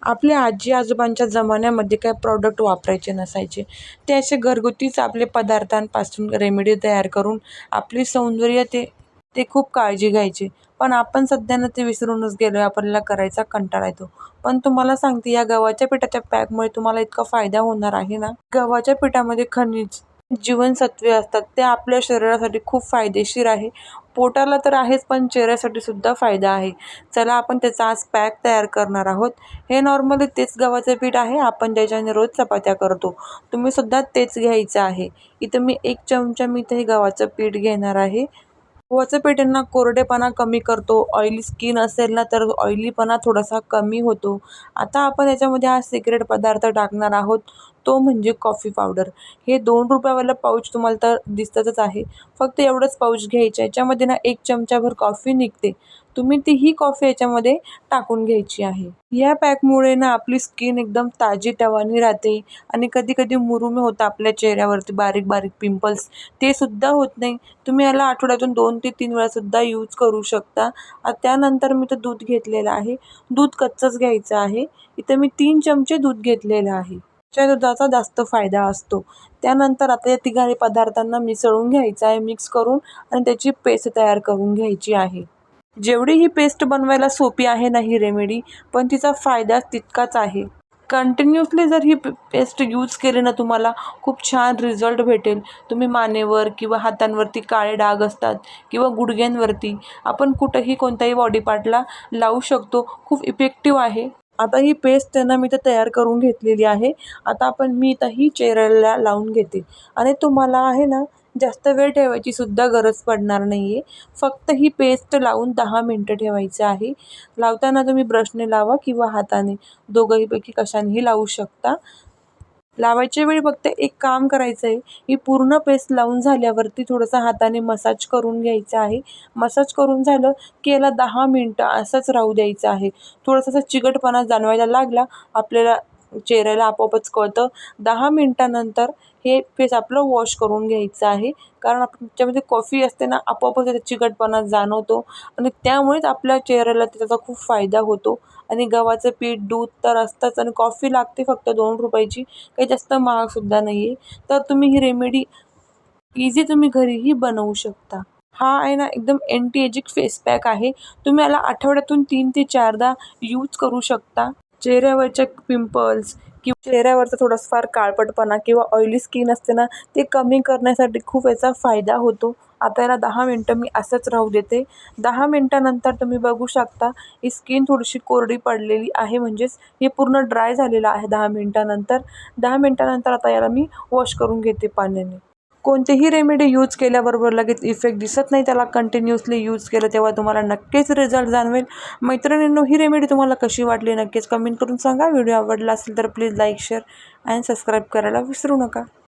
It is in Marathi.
आपल्या आजी आजोबांच्या जमान्यामध्ये काय प्रॉडक्ट वापरायचे नसायचे. ते असे घरगुतीच आपले पदार्थांपासून रेमेडी तयार करून आपली सौंदर्य ते ते खूप काळजी घ्यायचे. पण आपण सध्यानं ते विसरूनच गेलो आहे. आपल्याला करायचा कंटाळा येतो. पण तुम्हाला सांगते, या गव्हाच्या पिठाच्या पॅकमुळे तुम्हाला इतका फायदा होणार आहे ना. गव्हाच्या पिठामध्ये खनिज, जीवनसत्वे असतात. ते आपल्या शरीरासाठी खूप फायदेशीर आहे. पोटाला तर आहेच, पण चेहऱ्यासाठी सुद्धा फायदा आहे. चला, आपण त्याचा आज पॅक तयार करणार आहोत. हे नॉर्मली तेच गव्हाचं पीठ आहे, आपण ज्याच्याने रोज चपात्या करतो. तुम्ही सुद्धा तेच घ्यायचं आहे. इथं मी 1 चमचा हे गव्हाचं पीठ घेणार आहे. गव्हाचं पीठ आहे ना, कोरडेपणा कमी करतो. ऑइली स्किन असेल ना, तर ऑइलीपणा थोडासा कमी होतो. आता आपण याच्यामध्ये हा सिक्रेट पदार्थ टाकणार आहोत, तो म्हणजे कॉफी पावडर. हे ₹2 पाऊच तुम्हाला तर दिसतच आहे. फक्त एवढंच पाऊच घ्यायचं. याच्यामध्ये ना 1 चमचाभर कॉफी निघते. तुम्ही ही कॉफी याच्यामध्ये टाकून घ्यायची आहे. या पॅकमुळे ना आपली स्किन एकदम ताजीतवानी राहते आणि कधी-कधी मुरुमे होतात आपल्या चेहऱ्यावरती, बारीक-बारीक पिंपल्स, ते सुद्धा होत नाही. तुम्ही याला आठवड्यातून 2 ते 3 वेळा सुद्धा यूज करू शकता. त्यानंतर मी दूध घेतलेलं आहे. दूध कच्चंच घ्यायचं आहे. इथं मी 3 चमचे दूध घेतलेलं आहे. कच्च्या दुधाचा जास्त फायदा असतो. त्यानंतर आता या तिघाही पदार्थांना मिसळून घ्यायचं आहे, मिक्स करून, आणि त्याची पेस्ट तयार करून घ्यायची आहे. जेवढी ही पेस्ट बनवायला सोपी आहे ना ही रेमेडी, पण तिचा फायदा तितकाच आहे. कंटिन्युअसली जर ही पेस्ट यूज केली ना, तुम्हाला खूप छान रिझल्ट भेटेल. तुम्ही मानेवर किंवा हातांवरती काळे डाग असतात किंवा गुडघ्यांवरती, आपण कुठंही कोणत्याही बॉडी पार्टला लावू शकतो. खूप इफेक्टिव्ह आहे. आता ही पेस्ट ना मी तर तयार करून घेतलेली आहे. आता मी इथं ही चेहऱ्याला लावून घेते आणि तुम्हाला आहे ना, जास्त वेळ ठेवायची सुद्धा गरज पडणार नाही आहे. फक्त ही पेस्ट लावून 10 मिनिटं ठेवायचं आहे. लावताना तुम्ही ब्रशने लावा किंवा हाताने, दोघांपैकी कशानेही लावू शकता. लावायच्या वेळी फक्त एक काम करायचं आहे, ही पूर्ण पेस्ट लावून झाल्यावरती थोडंसं हाताने मसाज करून घ्यायचं आहे. मसाज करून झालं की याला 10 मिनिटं असंच राहू द्यायचं आहे. थोडंसं चिकटपणा जाणवायला लागला, आपल्याला चेहऱ्याला आपोआपच कळतं. 10 मिनिटानंतर हे फेस आपलं वॉश करून घ्यायचं आहे. कारण त्याच्यामध्ये कॉफी असते ना, आपोआपच त्याचा चिकटपणा जाणवतो आणि त्यामुळेच आपल्या चेहऱ्याला त्याचा खूप फायदा होतो. आणि गव्हाचं पीठ, दूध तर असतंच आणि कॉफी लागते फक्त ₹2ची, काही जास्त महागसुद्धा नाही आहे. तर तुम्ही ही रेमेडी इझी तुम्ही घरीही बनवू शकता. हा आहे ना, एकदम अँटी एजिंग फेस पॅक आहे. तुम्ही याला आठवड्यातून 3 ते 4दा यूज करू शकता. चेहऱ्यावरच्या पिंपल्स किंवा चेहऱ्यावरचा थोडाफार काळपटपणा किंवा ऑइली स्किन असते ना, ते कमी करण्यासाठी खूप याचा फायदा होतो. आता याला 10 मिनिटं मी असंच राहू देते. 10 मिनिटानंतर तुम्ही बघू शकता, ही स्किन थोडीशी कोरडी पडलेली आहे, म्हणजेच हे पूर्ण ड्राय झालेलं आहे 10 मिनिटानंतर. 10 मिनिटानंतर आता याला मी वॉश करून घेते पाण्याने. कोणतीही रेमेडी यूज केल्याबरोबर लगेच इफेक्ट दिसत नाही. त्याला कंटिन्युअसली यूज केलं तेव्हा तुम्हाला नक्कीच रिझल्ट जाणवेल. मैत्रिणींनो, ही रेमेडी तुम्हाला कशी वाटली नक्कीच कमेंट करून सांगा. व्हिडिओ आवडला असेल तर प्लीज लाईक, शेअर आणि सबस्क्राईब करायला विसरू नका.